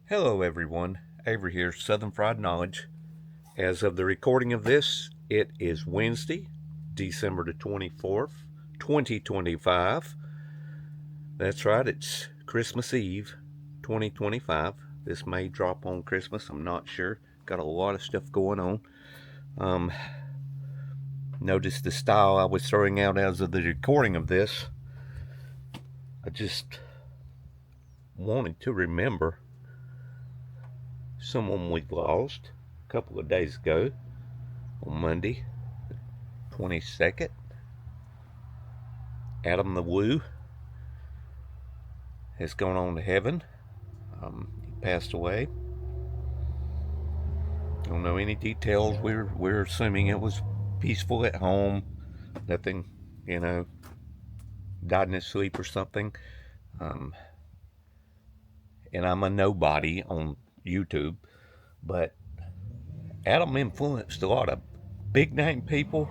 Hello, everyone. Avery here, Southern Fried Knowledge. As of the recording of this, it is Wednesday, December the 24th, 2025. That's right, it's Christmas Eve, 2025. This may drop on Christmas, I'm not sure. Got a lot of stuff going on. Um, Notice the style I was throwing out as of the recording of this. I just wanted to remember someone we lost a couple of days ago on Monday, 22nd. Adam the Woo has gone on to heaven. He passed away. Don't know any details. We're assuming it was peaceful at home. Nothing, you know, died in his sleep or something. Um, and I'm a nobody on YouTube, but Adam influenced a lot of big name people,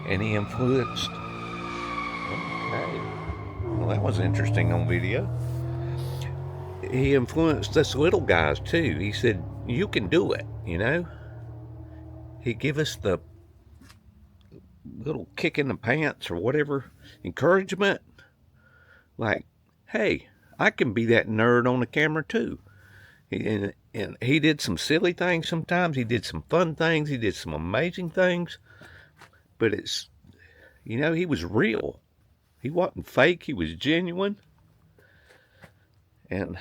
and he influenced. Okay, well, that was interesting on video. He influenced us little guys too. He said, "You can do it," you know. He give us the little kick in the pants or whatever, encouragement. Like, hey, I can be that nerd on the camera too. And he did some silly things sometimes. He did some fun things. He did some amazing things. But he was real. He wasn't fake. He was genuine. And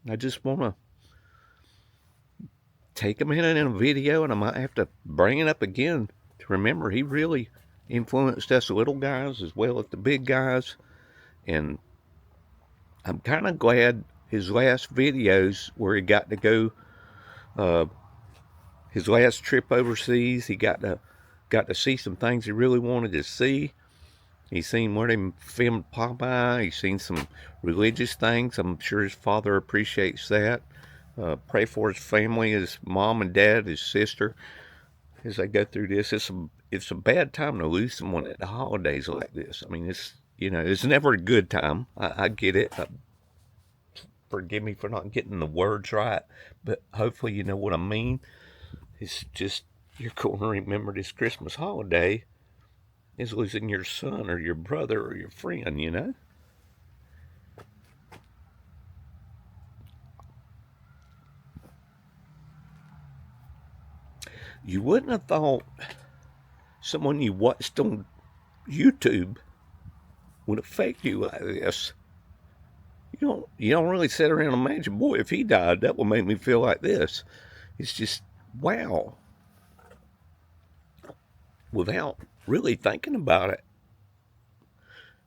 I just want to take a minute in a video, and I might have to bring it up again to remember he really influenced us little guys as well as the big guys. And I'm kind of glad his last videos where he got to go, uh, his last trip overseas, he got to see some things he really wanted to see. He's seen where they filmed Popeye. He's seen some religious things. I'm sure his father appreciates that. Pray for his family, his mom and dad, his sister, as they go through this. It's a bad time to lose someone at the holidays like this. I mean, it's never a good time. I get it. Forgive me for not getting the words right, but hopefully you know what I mean. It's just you're going to remember this Christmas holiday is losing your son or your brother or your friend, you know? You wouldn't have thought someone you watched on YouTube would affect you like this. You don't really sit around and imagine, boy, if he died, that would make me feel like this. It's just wow. Without really thinking about it.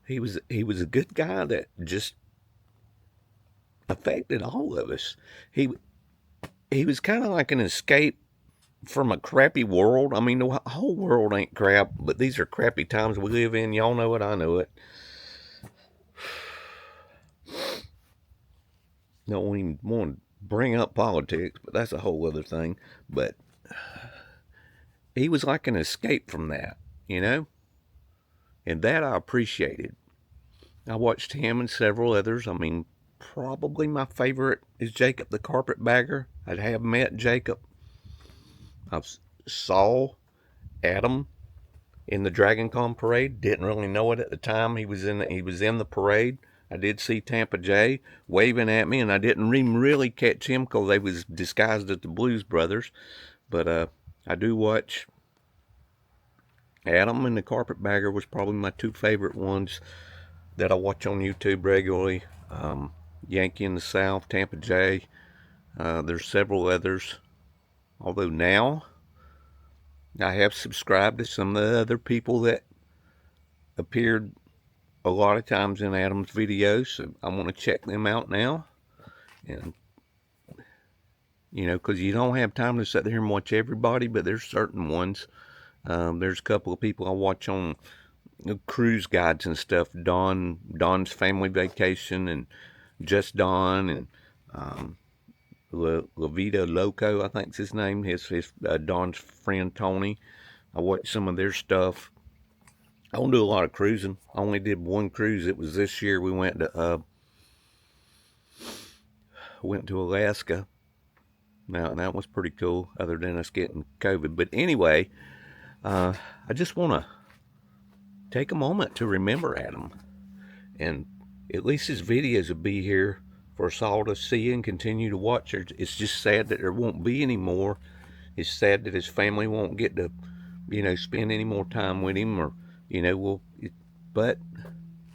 He was a good guy that just affected all of us. He he was kind of like an escape from a crappy world. I mean, the whole world ain't crap, but these are crappy times we live in. Y'all know it, I know it. Don't even want to bring up politics, but that's a whole other thing. But he was like an escape from that, you know? And that I appreciated. I watched him and several others. I mean, probably my favorite is Jacob the Carpetbagger. I have met Jacob. I saw Adam in the DragonCon parade. Didn't really know it at the time. He was in the parade. I did see Tampa J waving at me, and I didn't even really catch him because they was disguised as the Blues Brothers. But I do watch Adam, and the Carpetbagger was probably my two favorite ones that I watch on YouTube regularly. Yankee in the South, Tampa J. There's several others. Although now I have subscribed to some of the other people that appeared a lot of times in Adam's videos, so I want to check them out now. And because you don't have time to sit there and watch everybody, but there's certain ones. There's a couple of people I watch on cruise guides and stuff. Don's Family Vacation, and Just Don, and La Vida Loco, I think's his name. His Don's friend Tony. I watch some of their stuff. I don't do a lot of cruising. I only did one cruise. It was this year. We went to went to Alaska. Now, that was pretty cool, other than us getting COVID. But anyway, I just want to take a moment to remember Adam. And at least his videos will be here for us all to see and continue to watch. It's just sad that there won't be any more. It's sad that his family won't get to, spend any more time with him, or, but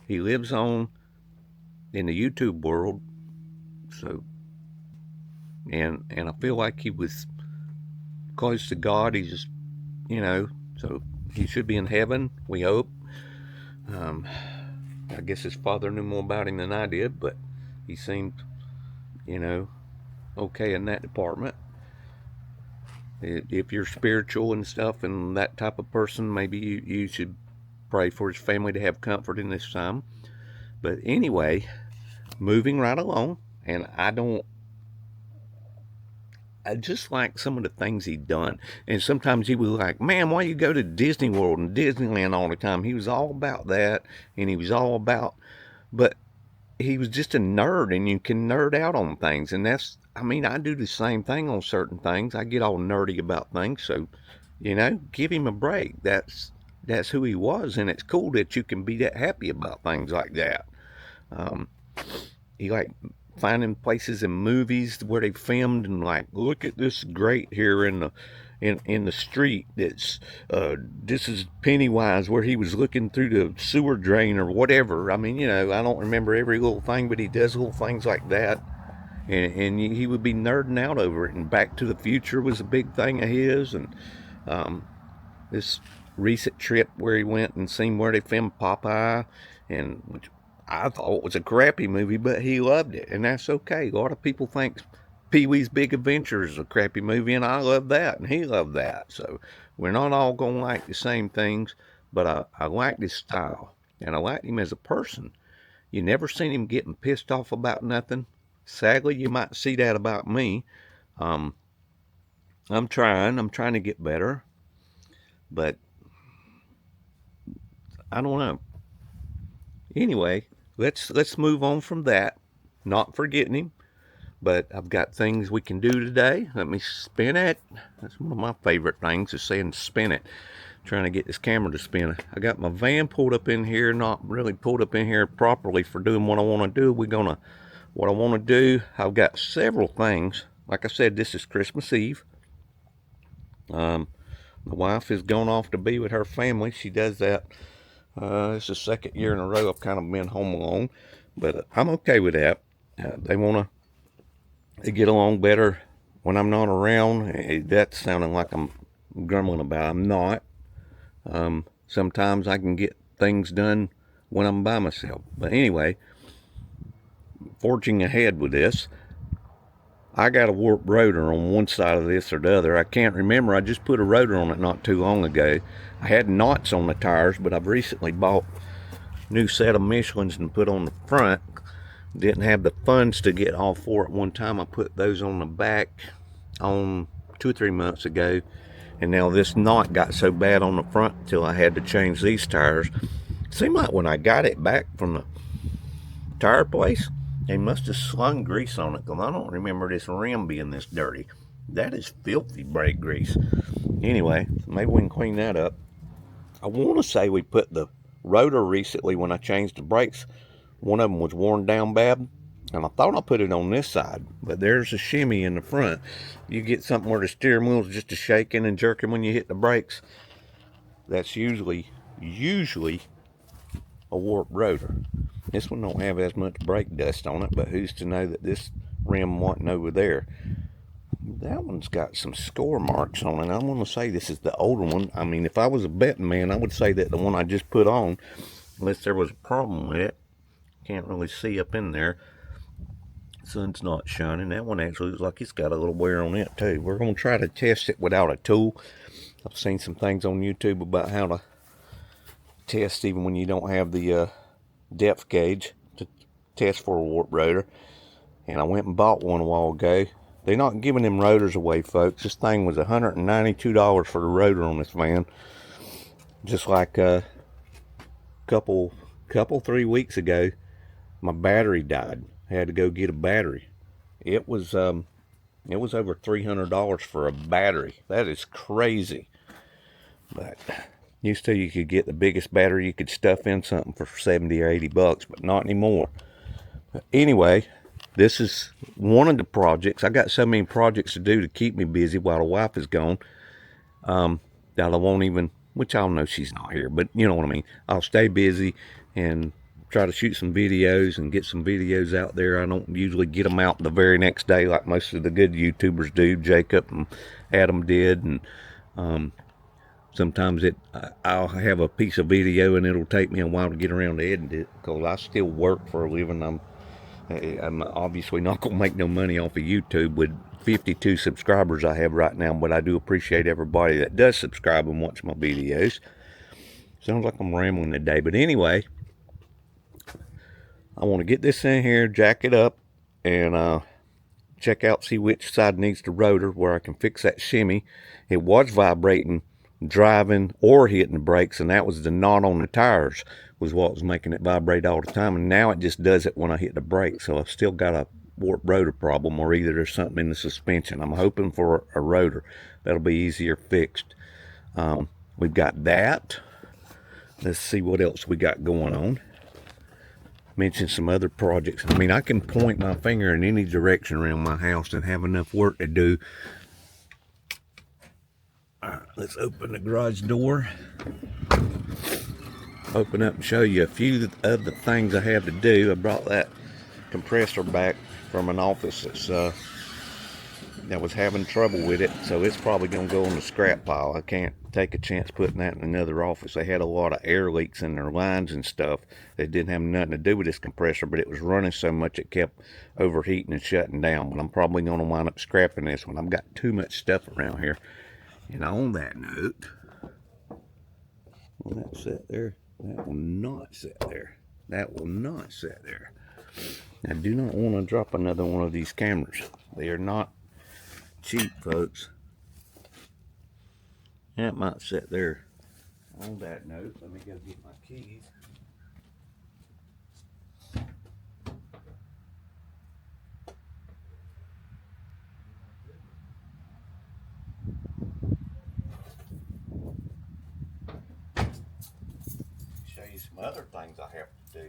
he lives on in the YouTube world. So, and I feel like he was close to God. He's just, so he should be in heaven, we hope. I guess his father knew more about him than I did, but he seemed, okay in that department. If you're spiritual and stuff and that type of person, maybe you should pray for his family to have comfort in this time. But anyway, moving right along, and I just like some of the things he'd done. And sometimes he was like, man, why you go to Disney World and Disneyland all the time? He was all about that, and he was all about, but he was just a nerd, and you can nerd out on things. And I do the same thing on certain things. I get all nerdy about things, so, give him a break. That's who he was, and it's cool that you can be that happy about things like that. He liked finding places in movies where they filmed, and like, look at this grate here in the street. This is Pennywise, where he was looking through the sewer drain or whatever. I don't remember every little thing, but he does little things like that, and he would be nerding out over it. And Back to the Future was a big thing of his, and this recent trip where he went and seen where they filmed Popeye, and which I thought was a crappy movie, but he loved it, and that's okay. A lot of people think Pee-wee's Big Adventure is a crappy movie, and I love that, and he loved that. So we're not all going to like the same things, but I liked his style, and I liked him as a person. You never seen him getting pissed off about nothing. Sadly, you might see that about me. I'm trying to get better, but I don't know. Anyway, let's move on from that. Not forgetting him, but I've got things we can do today. Let me spin it. That's one of my favorite things, is saying spin it. Trying to get this camera to spin. I got my van pulled up in here, not really pulled up in here properly for doing what I want to do. What I want to do, I've got several things. Like I said, this is Christmas Eve. My wife has gone off to be with her family. She does that. It's the second year in a row I've kind of been home alone, but I'm okay with that. They want to get along better when I'm not around. That's sounding like I'm grumbling about it. I'm not. Sometimes I can get things done when I'm by myself. But anyway, forging ahead with this, I got a warped rotor on one side of this or the other. I can't remember. I just put a rotor on it not too long ago. I had knots on the tires, but I've recently bought a new set of Michelins and put on the front. Didn't have the funds to get all four at one time. I put those on the back on 2 or 3 months ago, and now this knot got so bad on the front until I had to change these tires. It seemed like when I got it back from the tire place, they must have slung grease on it, because I don't remember this rim being this dirty. That is filthy brake grease. Anyway, maybe we can clean that up. I want to say we put the rotor recently when I changed the brakes. One of them was worn down bad, and I thought I put it on this side, but there's a shimmy in the front. You get something where the steering wheel's just a shaking and jerking when you hit the brakes. That's usually a warped rotor. This one don't have as much brake dust on it, but who's to know that this rim wasn't over there. That one's got some score marks on it. I want to say this is the older one. If I was a betting man, I would say that the one I just put on, unless there was a problem with it. Can't really see up in there. Sun's not shining. That one actually looks like it's got a little wear on it too. We're going to try to test it without a tool. I've seen some things on YouTube about how to test even when you don't have the depth gauge to test for a warp rotor, and I went and bought one a while ago. They're not giving them rotors away, folks. This thing was $192 for the rotor on this van. Just like a couple 3 weeks ago, my battery died. I had to go get a battery, it was over $300 for a battery. That is crazy. But used to, you could get the biggest battery you could stuff in something for 70 or 80 bucks, but not anymore. But anyway, this is one of the projects. I got so many projects to do to keep me busy while the wife is gone. That I won't even, which I'll know she's not here, but you know what I mean. I'll stay busy and try to shoot some videos and get some videos out there. I don't usually get them out the very next day like most of the good YouTubers do. Jacob and Adam did, and sometimes I'll have a piece of video and it'll take me a while to get around to edit it because I still work for a living. I'm obviously not going to make no money off of YouTube with 52 subscribers I have right now, but I do appreciate everybody that does subscribe and watch my videos. Sounds like I'm rambling today, but anyway, I want to get this in here, jack it up, and check out, see which side needs the rotor, where I can fix that shimmy. It was vibrating driving or hitting the brakes, and that was the knot on the tires was what was making it vibrate all the time, and now it just does it when I hit the brake. So I've still got a warped rotor problem, or either there's something in the suspension. I'm hoping for a rotor. That'll be easier fixed. We've got that. Let's see what else we got going on. Mention some other projects. I mean, I can point my finger in any direction around my house and have enough work to do. All right, let's open the garage door. Open up and show you a few of the things I have to do. I brought that compressor back from an office that was having trouble with it, so it's probably going to go on the scrap pile. I can't take a chance putting that in another office. They had a lot of air leaks in their lines and stuff that didn't have nothing to do with this compressor, but it was running so much it kept overheating and shutting down. But I'm probably going to wind up scrapping this one. I've got too much stuff around here. And on that note, will that sit there? That will not sit there. That will not sit there. I do not want to drop another one of these cameras. They are not cheap, folks. That might sit there. On that note, let me go get my keys. Show you some other things I have to do.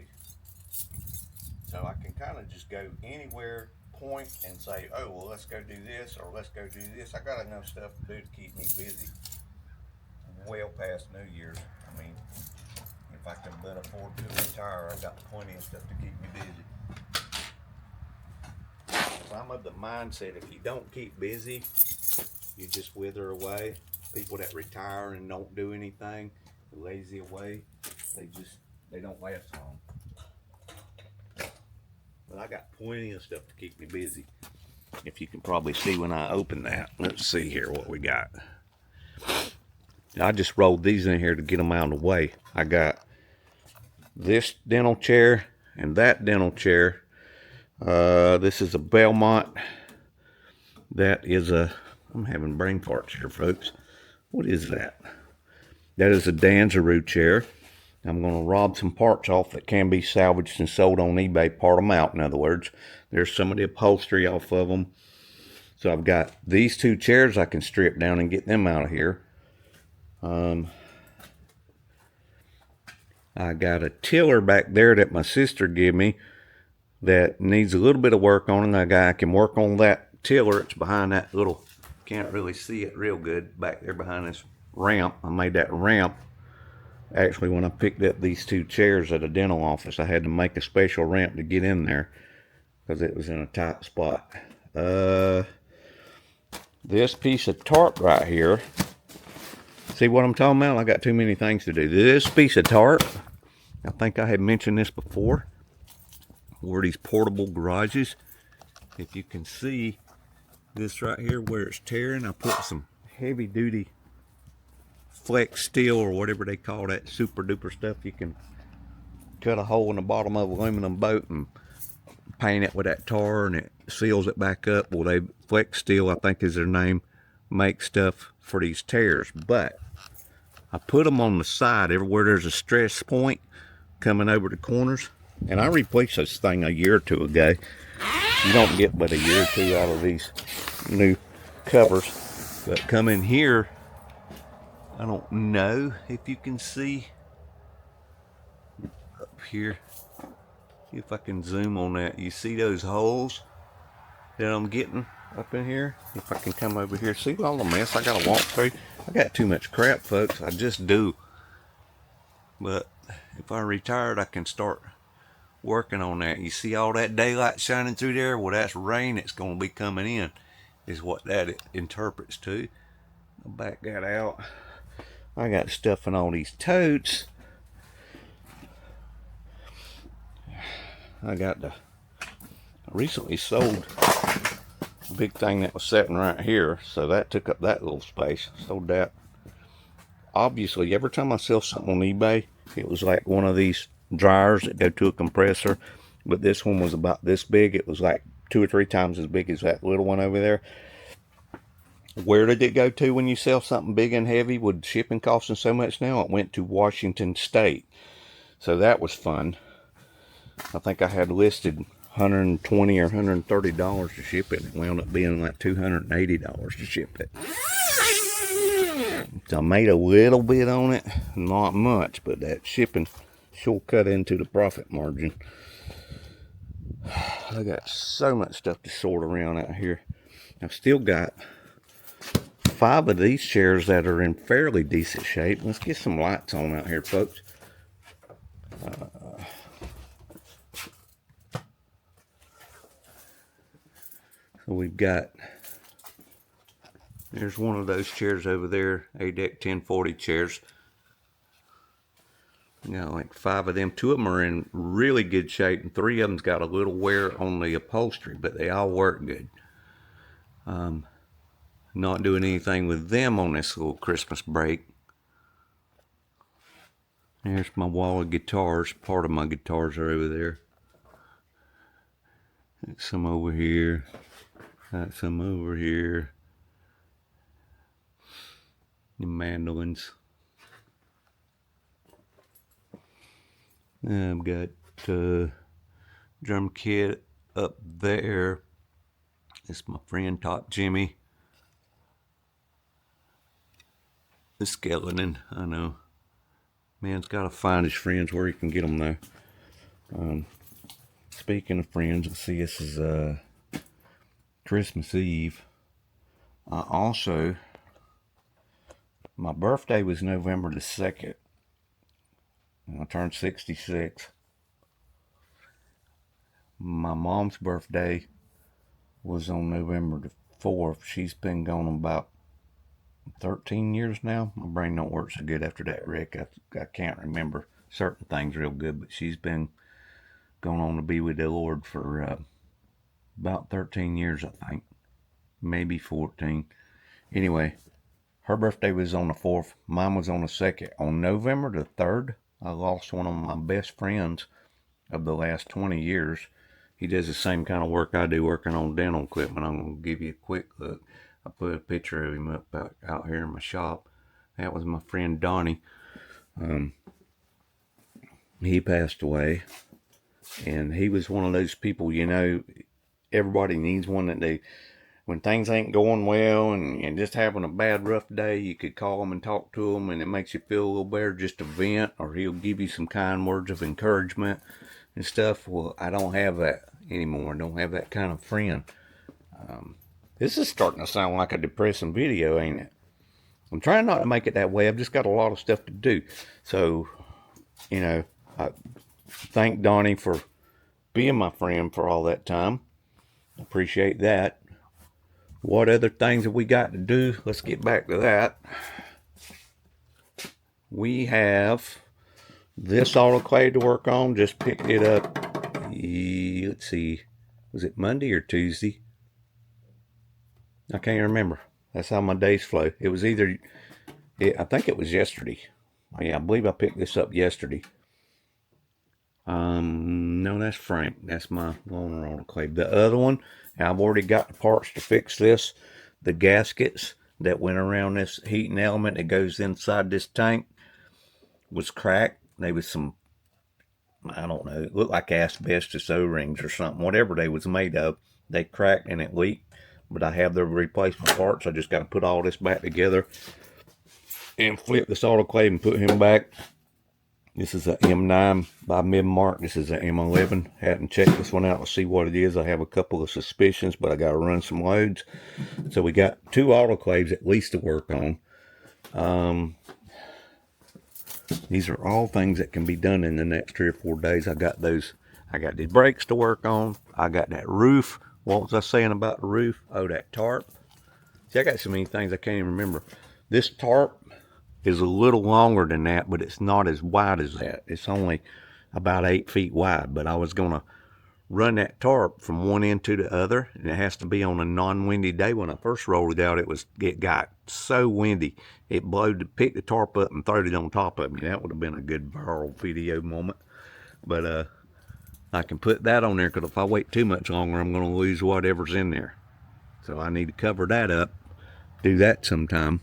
So I can kind of just go anywhere, point and say, oh, well, let's go do this, or let's go do this. I got enough stuff to do to keep me busy well past New Year's. I mean, if I can but afford to retire, I got plenty of stuff to keep me busy. So I'm of the mindset, if you don't keep busy, you just wither away. People that retire and don't do anything, lazy away, they don't last long. But I got plenty of stuff to keep me busy. If you can probably see when I open that. Let's see here what we got. I just rolled these in here to get them out of the way. I got this dental chair and that dental chair. This is a Belmont. That is a, I'm having brain farts here, folks. What is that? That is a Danzaroo chair. I'm going to rob some parts off that can be salvaged and sold on eBay. Part them out, in other words. There's some of the upholstery off of them. So I've got these two chairs I can strip down and get them out of here. I got a tiller back there that my sister gave me that needs a little bit of work on it. I can work on that tiller. It's behind that little, can't really see it real good back there behind this ramp. I made that ramp. Actually, when I picked up these two chairs at a dental office, I had to make a special ramp to get in there because it was in a tight spot. This piece of tarp right here, see what I'm talking about? I got too many things to do. This piece of tarp, I think I had mentioned this before, were these portable garages. If you can see this right here where it's tearing, I put some heavy duty flex steel or whatever they call that super duper stuff. You can cut a hole in the bottom of an aluminum boat and paint it with that tar and it seals it back up. Well, they Flex Steel, I think is their name, make stuff for these tears. But I put them on the side everywhere there's a stress point coming over the corners, and I replaced this thing a year or two ago. You don't get but a year or two out of these new covers. But come in here, I don't know if you can see up here. If I can zoom on that, you see those holes that I'm getting up in here? If I can come over here, see all the mess I gotta walk through. I got too much crap, folks. I just do. But if I retired, I can start working on that. You see all that daylight shining through there? Well, that's rain that's going to be coming in, is what that interprets to. I'll back that out. I got stuff in all these totes. I recently sold a big thing that was sitting right here, so that took up that little space. Sold that. Obviously, every time I sell something on eBay, it was like one of these dryers that go to a compressor, but this one was about this big. It was like 2 or 3 times as big as that little one over there. Where did it go to when you sell something big and heavy with shipping costing so much now? It went to Washington State. So that was fun. I think I had listed $120 or $130 to ship it. It wound up being like $280 to ship it. So I made a little bit on it, not much, but that shipping sure cut into the profit margin. I got so much stuff to sort around out here. I've still got 5 of these chairs that are in fairly decent shape. Let's get some lights on out here, folks. So we've got, there's one of those chairs over there, ADEC 1040 chairs. You got like 5 of them. 2 of them are in really good shape, and 3 of them's got a little wear on the upholstery, but they all work good. Not doing anything with them on this little Christmas break. There's my wall of guitars. Part of my guitars are over there. Got some over here. Got some over here. The mandolins. I've got drum kit up there. It's my friend Top Jimmy. The skeleton, I know. Man's got to find his friends where he can get them though. Speaking of friends, let's see, this is Christmas Eve. Also, my birthday was November the 2nd. I turned 66. My mom's birthday was on November the 4th. She's been gone about 13 years now. My brain don't work so good after that wreck. I can't remember certain things real good, but she's been going on to be with the Lord for about 13 years, I think. Maybe 14. Anyway, her birthday was on the 4th. Mine was on the 2nd. On November the 3rd, I lost one of my best friends of the last 20 years. He does the same kind of work I do, working on dental equipment. I'm going to give you a quick look. I put a picture of him up out here in my shop. That was my friend Donnie. He passed away. And he was one of those people, you know, everybody needs one that they, when things ain't going well and just having a bad, rough day, you could call him and talk to him, and it makes you feel a little better just to vent, or he'll give you some kind words of encouragement and stuff. Well, I don't have that anymore. I don't have that kind of friend. This is starting to sound like a depressing video, ain't it? I'm trying not to make it that way. I've just got a lot of stuff to do. So, you know, I thank Donnie for being my friend for all that time. Appreciate that. What other things have we got to do? Let's get back to that. We have this autoclave to work on. Just picked it up. Let's see. Was it Monday or Tuesday? I can't remember. That's how my days flow. It was either, I think it was yesterday. Yeah, I believe I picked this up yesterday. No, that's Frank. That's my loaner autoclave. The other one, I've already got the parts to fix this. The gaskets that went around this heating element that goes inside this tank was cracked. There was some, I don't know, it looked like asbestos O-rings or something, whatever they was made of. they cracked and it leaked, but I have the replacement parts. I just got to put all this back together and flip this autoclave and put him back. This is a M9 by Mid-Mark. This is an M11. Hadn't checked this one out to see what it is. I have a couple of suspicions, but I got to run some loads. So we got 2 autoclaves at least to work on. These are all things that can be done in the next 3 or 4 days. I got these brakes to work on. I got that roof. What was I saying about the roof? Oh, that tarp. See, I got so many things I can't even remember. This tarp is a little longer than that, but it's not as wide as that. It's only about 8 feet wide, but I was going to run that tarp from one end to the other, and it has to be on a non-windy day. When I first rolled it out, it got so windy, it picked the tarp up and threw it on top of me. That would have been a good viral video moment. But I can put that on there, because if I wait too much longer, I'm going to lose whatever's in there. So I need to cover that up, do that sometime.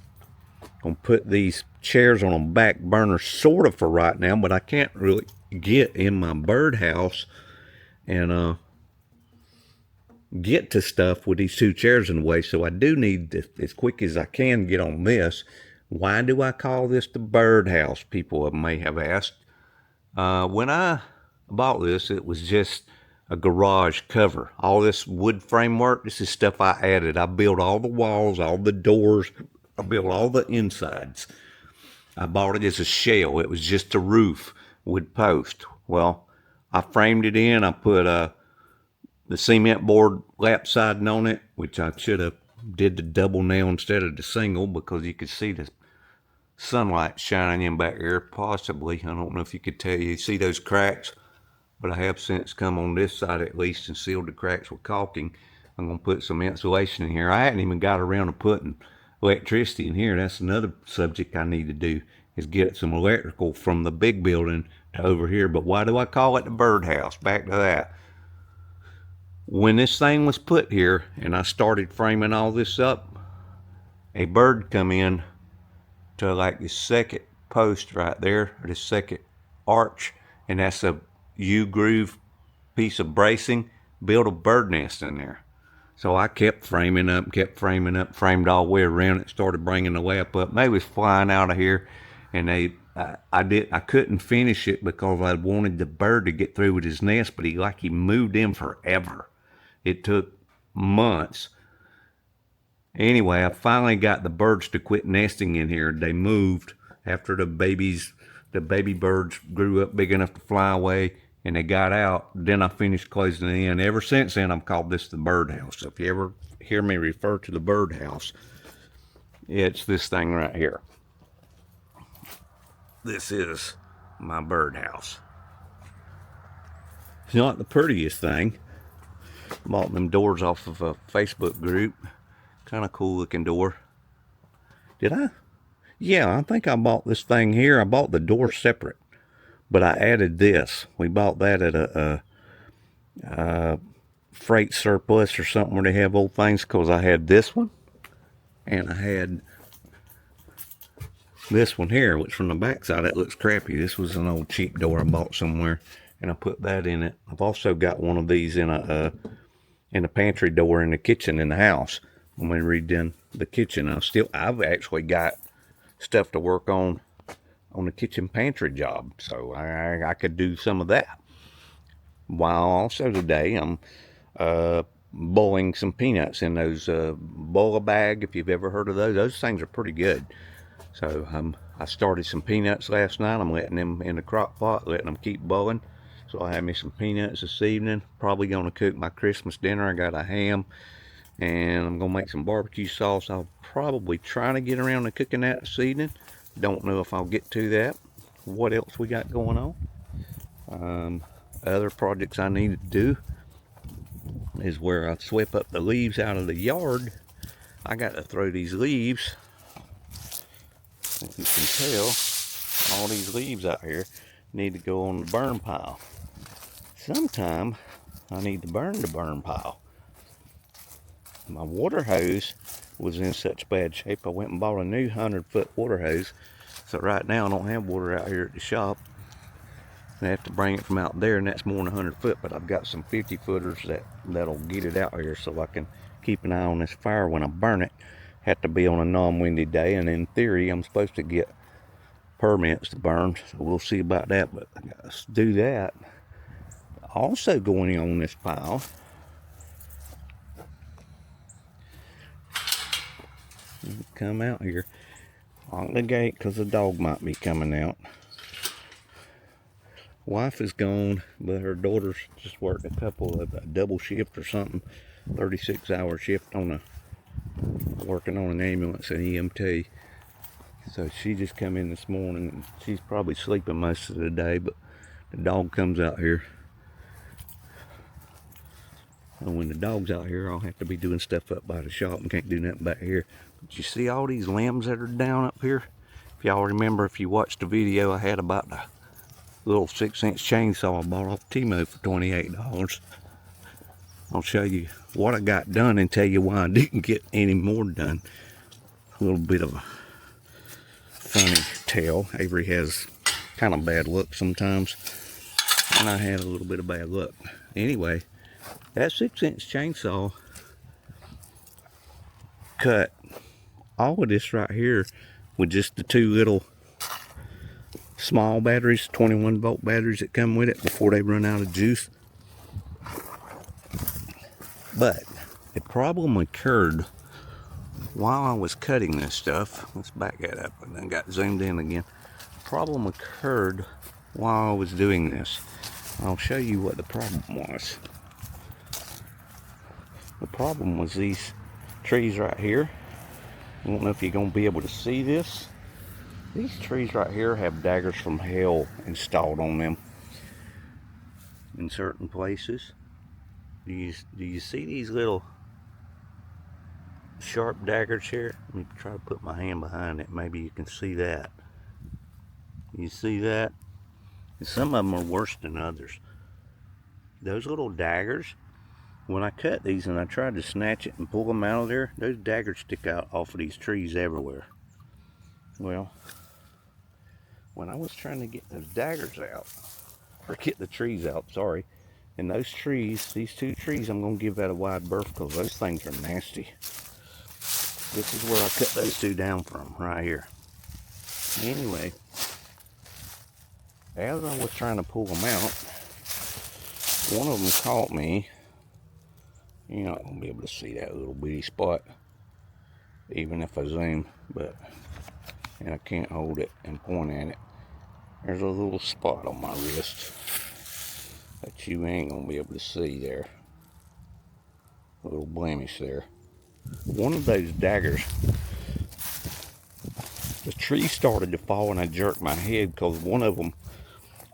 Gonna put these chairs on a back burner sort of for right now, but I can't really get in my birdhouse and get to stuff with these 2 chairs in the way. So I do need to, as quick as I can, get on this. Why do I call this the birdhouse? People may have asked. When I bought this, it was just a garage cover. All this wood framework, this is stuff I added. I built all the walls, all the doors, I built all the insides. I bought it as a shell. It was just a roof, wood post. Well, I framed it in. I put the cement board lap siding on it, which I should have did the double nail instead of the single, because you could see the sunlight shining in back there, possibly. I don't know if you could tell. You see those cracks, but I have since come on this side at least and sealed the cracks with caulking. I'm going to put some insulation in here. I hadn't even got around to putting electricity in here. That's another subject I need to do, is get some electrical from the big building to over here. But why do I call it the birdhouse? Back to that. When this thing was put here and I started framing all this up, a bird come in to like the second post right there, or the second arch, and that's a U-groove piece of bracing, built a bird nest in there. So I kept framing up, framed all the way around it, started bringing the lap up. They was flying out of here, and I couldn't finish it because I wanted the bird to get through with his nest, but he moved in forever. It took months. Anyway, I finally got the birds to quit nesting in here. They moved after the baby birds grew up big enough to fly away, and they got out. Then I finished closing it in. Ever since then, I've called this the birdhouse. So if you ever hear me refer to the birdhouse, it's this thing right here. This is my birdhouse. It's not the prettiest thing. Bought them doors off of a Facebook group. Kind of cool looking door. Did I? Yeah, I think I bought this thing here. I bought the door separate, but I added this. We bought that at a freight surplus or something where they have old things, because I had this one and I had this one here, which from the back side it looks crappy. This was an old cheap door I bought somewhere, and I put that in it. I've also got one of these in a pantry door in the kitchen in the house. When we redone the kitchen, I've actually got stuff to work on the kitchen pantry job, so I could do some of that. While also today I'm boiling some peanuts in those boil bag, if you've ever heard of those things are pretty good. So I started some peanuts last night. I'm letting them in the crock pot, letting them keep boiling. So I have me some peanuts this evening. Probably going to cook my Christmas dinner. I got a ham, and I'm going to make some barbecue sauce. I'll probably try to get around to cooking that this evening. Don't know if I'll get to that. What else we got going on? Other projects I need to do is where I sweep up the leaves out of the yard. I got to throw these leaves. You can tell all these leaves out here need to go on the burn pile. Sometime I need to burn the burn pile. My water hose was in such bad shape, I went and bought a new 100-foot water hose. So right now I don't have water out here at the shop. I have to bring it from out there, and that's more than 100 foot, but I've got some 50 footers that'll get it out here so I can keep an eye on this fire when I burn it. Have to be on a non-windy day, and in theory I'm supposed to get permits to burn, so we'll see about that, but I gotta do that. Also going on this pile, come out here, lock the gate because the dog might be coming out. Wife is gone, but her daughter's just worked a couple of a double shift or something, 36-hour shift on working on an ambulance and EMT. So she just come in this morning. She's probably sleeping most of the day, but the dog comes out here. And when the dog's out here, I'll have to be doing stuff up by the shop and can't do nothing back here. But you see all these limbs that are down up here? If y'all remember, if you watched the video I had about the little 6-inch chainsaw I bought off Timo for $28. I'll show you what I got done and tell you why I didn't get any more done. A little bit of a funny tale. Avery has kind of bad luck sometimes, and I had a little bit of bad luck. Anyway, that 6-inch chainsaw cut all of this right here with just the two little small batteries, 21-volt batteries that come with it before they run out of juice. But a problem occurred while I was cutting this stuff. Let's back that up, and then got zoomed in again. Problem occurred while I was doing this. I'll show you what the problem was. The problem was these trees right here. I don't know if you're going to be able to see this. These trees right here have daggers from hell installed on them in certain places. Do you see these little sharp daggers here? Let me try to put my hand behind it. Maybe you can see that. You see that? And some of them are worse than others. Those little daggers, when I cut these and I tried to snatch it and pull them out of there, those daggers stick out off of these trees everywhere. Well, when I was trying to get those daggers out, or get the trees out, sorry, and those trees, these two trees, I'm going to give that a wide berth because those things are nasty. This is where I cut those two down from, right here. Anyway, as I was trying to pull them out, one of them caught me. You're not going to be able to see that little bitty spot, even if I zoom, and I can't hold it and point at it. There's a little spot on my wrist that you ain't going to be able to see there. A little blemish there. One of those daggers, the tree started to fall and I jerked my head because one of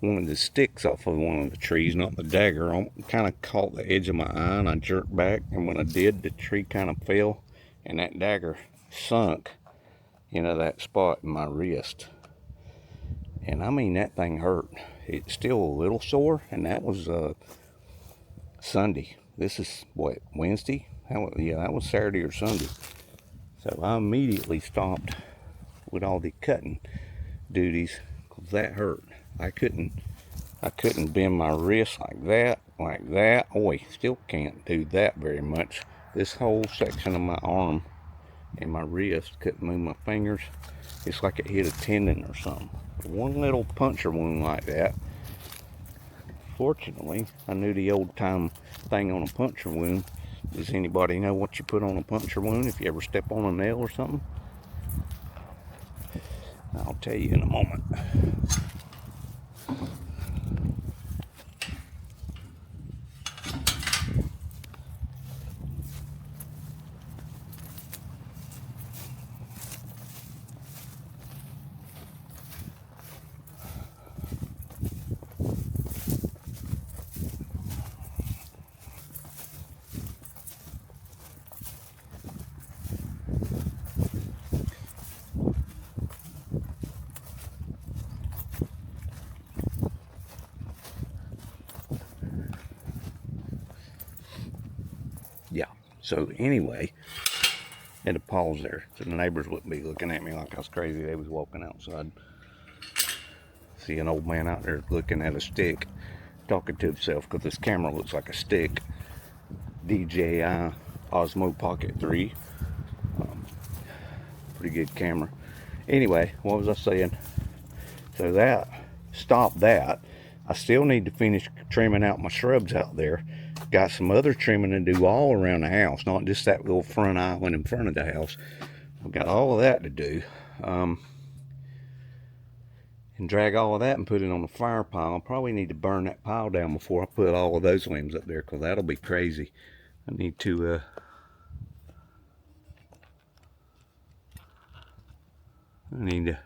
the sticks off of one of the trees, not the dagger, kind of caught the edge of my eye, and I jerked back, and when I did, the tree kind of fell and that dagger sunk into that spot in my wrist. And I mean, that thing hurt. It's still a little sore, and that was Sunday. This is what, Wednesday? Yeah, that was Saturday or Sunday. So I immediately stopped with all the cutting duties because that hurt. I couldn't bend my wrist like that. Oi, still can't do that very much. This whole section of my arm and my wrist, couldn't move my fingers. It's like it hit a tendon or something. One little puncture wound like that. Fortunately, I knew the old time thing on a puncture wound. Does anybody know what you put on a puncture wound if you ever step on a nail or something? I'll tell you in a moment. Yeah, so anyway, had to pause there so the neighbors wouldn't be looking at me like I was crazy. They was walking outside. See an old man out there looking at a stick, talking to himself, because this camera looks like a stick. DJI Osmo Pocket 3. Pretty good camera. Anyway, what was I saying? So that, stop that. I still need to finish trimming out my shrubs out there. Got some other trimming to do all around the house, not just that little front island in front of the house. I've got all of that to do. And drag all of that and put it on the fire pile. I probably need to burn that pile down before I put all of those limbs up there, because that'll be crazy. I need to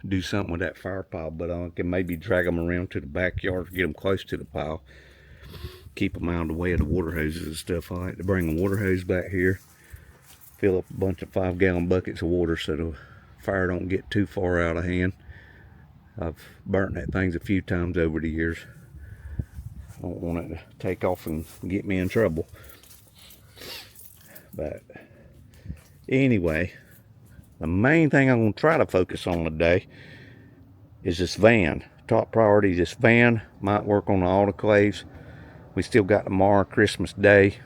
do something with that fire pile, but I can maybe drag them around to the backyard, get them close to the pile, keep them out of the way of the water hoses and stuff. I like to bring the water hose back here, fill up a bunch of 5-gallon buckets of water so the fire don't get too far out of hand. I've burnt that thing a few times over the years. I don't want it to take off and get me in trouble. But anyway, the main thing I'm going to try to focus on today is this van. Top priority, this van. Might work on the autoclaves. We still got tomorrow, Christmas Day.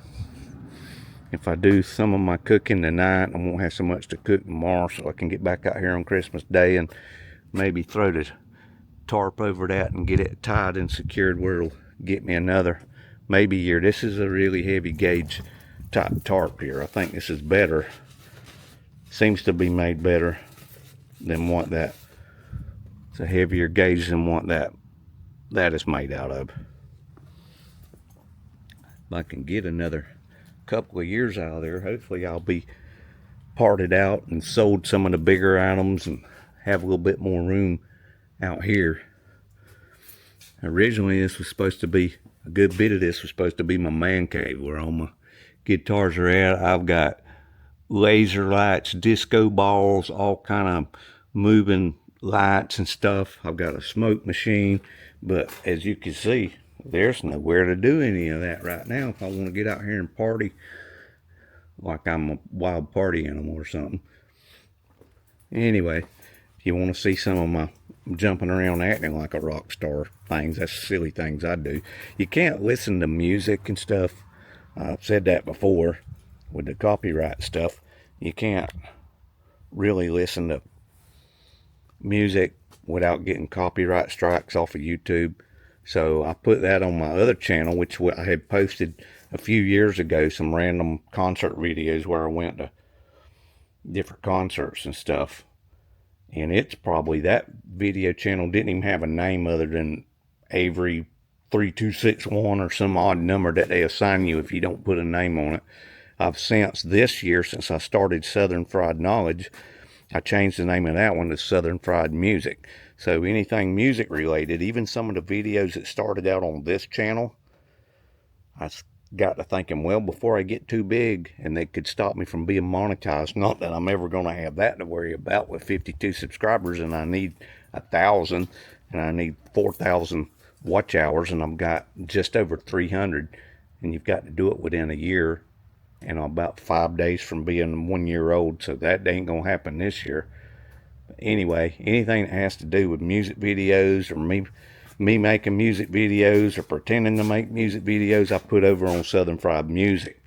If I do some of my cooking tonight, I won't have so much to cook tomorrow, so I can get back out here on Christmas Day and maybe throw the tarp over that and get it tied and secured where it'll get me another maybe year. This is a really heavy gauge type tarp here. I think this is better. Seems to be made better than what that. It's a heavier gauge than what that is made out of. If I can get another couple of years out of there, hopefully I'll be parted out and sold some of the bigger items and have a little bit more room out here. Originally this was supposed to be, a good bit of this was supposed to be my man cave where all my guitars are at. I've got laser lights, disco balls, all kind of moving lights and stuff. I've got a smoke machine, but as you can see, there's nowhere to do any of that right now if I want to get out here and party like I'm a wild party animal or something. Anyway, if you want to see some of my jumping around acting like a rock star things, that's silly things I do. You can't listen to music and stuff. I've said that before with the copyright stuff. You can't really listen to music without getting copyright strikes off of YouTube. So I put that on my other channel, which I had posted a few years ago, some random concert videos where I went to different concerts and stuff. And it's probably, that video channel didn't even have a name other than Avery 3261 or some odd number that they assign you if you don't put a name on it. I've since this year, since I started Southern Fried Knowledge, I changed the name of that one to Southern Fried Music. So anything music related, even some of the videos that started out on this channel, I got to thinking, well, before I get too big and they could stop me from being monetized, not that I'm ever going to have that to worry about with 52 subscribers, and I need 1,000 and I need 4,000 watch hours, and I've got just over 300, and you've got to do it within a year and about 5 days from being 1 year old, so that ain't gonna happen this year. But anyway, anything that has to do with music videos or me making music videos or pretending to make music videos, I put over on Southern Fried Music.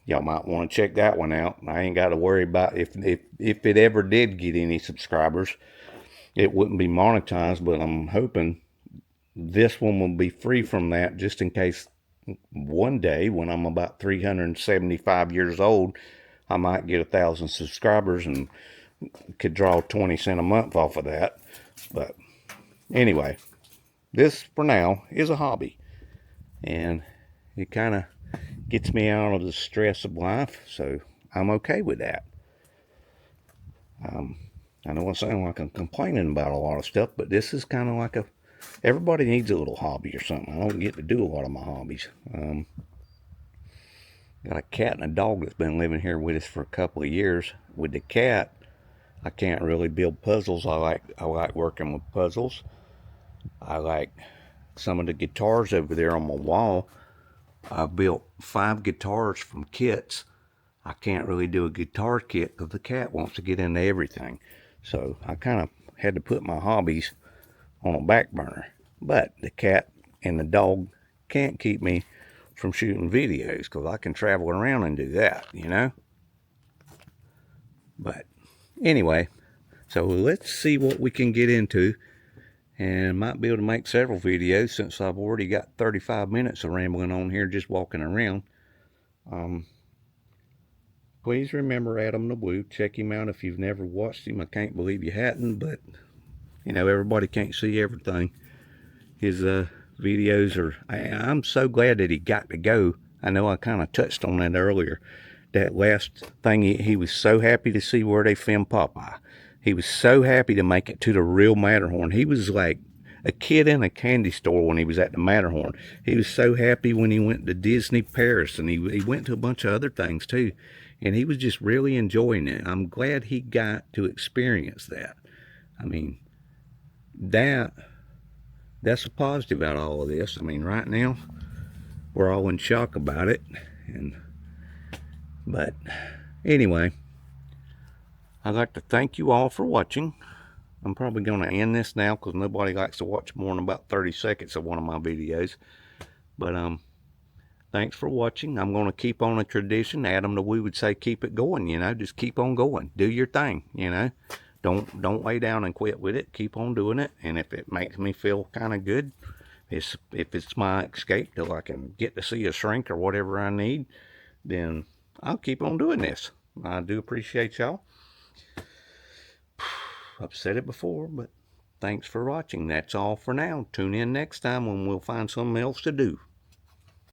Y'all might want to check that one out. I ain't got to worry about if it ever did get any subscribers, it wouldn't be monetized, but I'm hoping this one will be free from that, just in case one day when I'm about 375 years old, I might get 1,000 subscribers and could draw 20 cents a month off of that. But anyway, this for now is a hobby, and it kind of gets me out of the stress of life, so I'm okay with that. I know I sound like I'm complaining about a lot of stuff, but this is kind of like everybody needs a little hobby or something. I don't get to do a lot of my hobbies. Got a cat and a dog that's been living here with us for a couple of years. With the cat, I can't really build puzzles. I like working with puzzles. I like some of the guitars over there on my wall. I built 5 guitars from kits. I can't really do a guitar kit because the cat wants to get into everything. So I kind of had to put my hobbies on a back burner. But the cat and the dog can't keep me from shooting videos, because I can travel around and do that, you know. But anyway, so let's see what we can get into, and might be able to make several videos since I've already got 35 minutes of rambling on here just walking around. Please remember Adam the Woo. Check him out if you've never watched him. I can't believe you hadn't, but you know, everybody can't see everything. His videos are, I'm so glad that he got to go. I know I kind of touched on that earlier. That last thing, he was so happy to see where they filmed Popeye. He was so happy to make it to the real Matterhorn. He was like a kid in a candy store when he was at the Matterhorn. He was so happy when he went to Disney Paris, and he went to a bunch of other things too. And he was just really enjoying it. I'm glad he got to experience that. I mean, that's a positive out of all of this. I mean, right now, we're all in shock about it. But anyway, I'd like to thank you all for watching. I'm probably going to end this now because nobody likes to watch more than about 30 seconds of one of my videos. But thanks for watching. I'm going to keep on a tradition. Adam the Woo would say, keep it going, you know. Just keep on going. Do your thing, you know. Don't lay down and quit with it. Keep on doing it. And if it makes me feel kind of good, if it's my escape till I can get to see a shrink or whatever I need, then I'll keep on doing this. I do appreciate y'all. I've said it before, but thanks for watching. That's all for now. Tune in next time when we'll find something else to do.